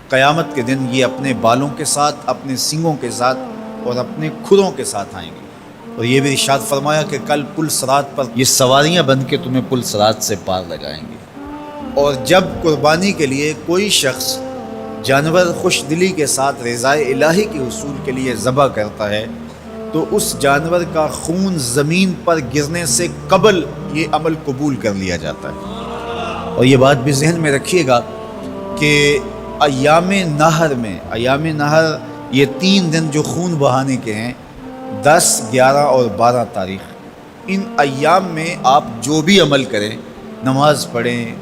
قیامت کے دن یہ اپنے بالوں کے ساتھ، اپنے سینگوں کے ساتھ اور اپنے کھروں کے ساتھ آئیں گے۔ اور یہ بھی ارشاد فرمایا کہ کل پل صراط پر یہ سواریاں بن کے تمہیں پل صراط سے پار لگائیں گے۔ اور جب قربانی کے لیے کوئی شخص جانور خوش دلی کے ساتھ رضائے الہی کے حصول کے لیے ذبح کرتا ہے تو اس جانور کا خون زمین پر گرنے سے قبل یہ عمل قبول کر لیا جاتا ہے۔ اور یہ بات بھی ذہن میں رکھیے گا کہ ایام نہر یہ 3 دن جو خون بہانے کے ہیں، 10، 11 اور 12 تاریخ، ان ایام میں آپ جو بھی عمل کریں، نماز پڑھیں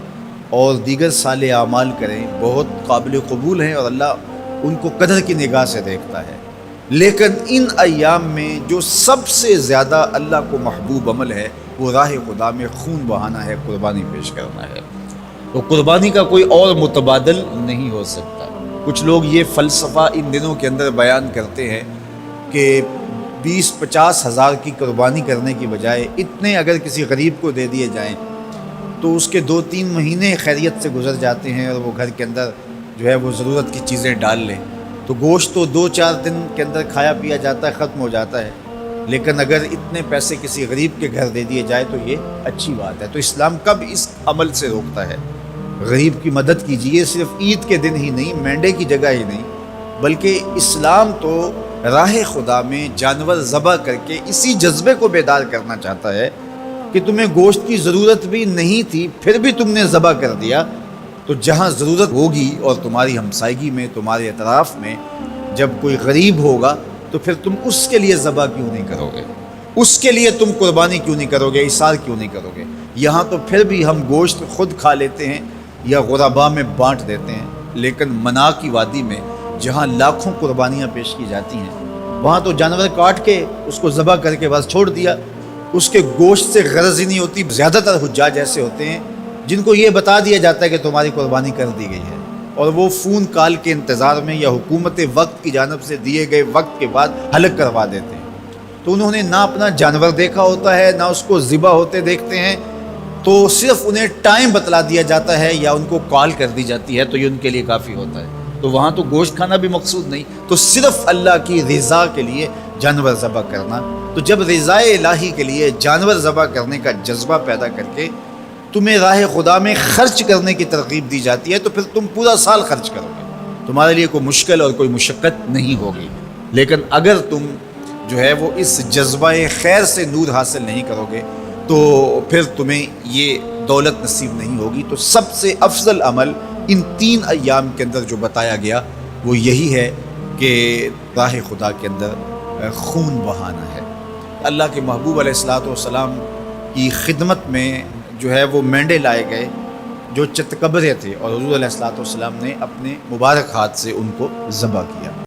اور دیگر صالح اعمال کریں، بہت قابل قبول ہیں اور اللہ ان کو قدر کی نگاہ سے دیکھتا ہے۔ لیکن ان ایام میں جو سب سے زیادہ اللہ کو محبوب عمل ہے وہ راہ خدا میں خون بہانا ہے، قربانی پیش کرنا ہے۔ تو قربانی کا کوئی اور متبادل نہیں ہو سکتا۔ کچھ لوگ یہ فلسفہ ان دنوں کے اندر بیان کرتے ہیں کہ 20-50 ہزار کی قربانی کرنے کی بجائے اتنے اگر کسی غریب کو دے دیے جائیں تو اس کے 2-3 مہینے خیریت سے گزر جاتے ہیں اور وہ گھر کے اندر جو ہے وہ ضرورت کی چیزیں ڈال لیں تو گوشت تو 2-4 دن کے اندر کھایا پیا جاتا ہے، ختم ہو جاتا ہے۔ لیکن اگر اتنے پیسے کسی غریب کے گھر دے دیے جائے تو یہ اچھی بات ہے۔ تو اسلام کب اس عمل سے روکتا ہے؟ غریب کی مدد کیجیے، صرف عید کے دن ہی نہیں، مینڈے کی جگہ ہی نہیں، بلکہ اسلام تو راہ خدا میں جانور ذبح کر کے اسی جذبے کو بیدار کرنا چاہتا ہے کہ تمہیں گوشت کی ضرورت بھی نہیں تھی پھر بھی تم نے ذبح کر دیا، تو جہاں ضرورت ہوگی اور تمہاری ہمسائیگی میں، تمہارے اطراف میں جب کوئی غریب ہوگا تو پھر تم اس کے لیے ذبح کیوں نہیں کرو گے؟ اس کے لیے تم قربانی کیوں نہیں کرو گے؟ ایثار کیوں نہیں کرو گے؟ یہاں تو پھر بھی ہم گوشت خود کھا لیتے ہیں یا غرباء میں بانٹ دیتے ہیں، لیکن منا کی وادی میں جہاں لاکھوں قربانیاں پیش کی جاتی ہیں وہاں تو جانور کاٹ کے اس کو ذبح کر کے بس چھوڑ دیا، اس کے گوشت سے غرض ہی نہیں ہوتی۔ زیادہ تر حجاج ایسے ہوتے ہیں جن کو یہ بتا دیا جاتا ہے کہ تمہاری قربانی کر دی گئی ہے، اور وہ فون کال کے انتظار میں یا حکومت وقت کی جانب سے دیے گئے وقت کے بعد حلق کروا دیتے ہیں۔ تو انہوں نے نہ اپنا جانور دیکھا ہوتا ہے، نہ اس کو ذبح ہوتے دیکھتے ہیں، تو صرف انہیں ٹائم بتلا دیا جاتا ہے یا ان کو کال کر دی جاتی ہے تو یہ ان کے لیے کافی ہوتا ہے۔ تو وہاں تو گوشت کھانا بھی مقصود نہیں، تو صرف اللہ کی رضا کے لیے جانور ذبح کرنا۔ تو جب رضا الہی کے لیے جانور ذبح کرنے کا جذبہ پیدا کر کے تمہیں راہ خدا میں خرچ کرنے کی ترغیب دی جاتی ہے تو پھر تم پورا سال خرچ کرو گے، تمہارے لیے کوئی مشکل اور کوئی مشقت نہیں ہوگی۔ لیکن اگر تم جو ہے وہ اس جذبہ خیر سے نور حاصل نہیں کرو گے تو پھر تمہیں یہ دولت نصیب نہیں ہوگی۔ تو سب سے افضل عمل ان 3 ایام کے اندر جو بتایا گیا وہ یہی ہے کہ راہ خدا کے اندر خون بہانا ہے۔ اللہ کے محبوب علیہ الصلوۃ والسلام کی خدمت میں جو ہے وہ مینڈے لائے گئے جو چتکبرے تھے، اور حضور علیہ الصلوۃ والسلام نے اپنے مبارک ہاتھ سے ان کو ذبح کیا۔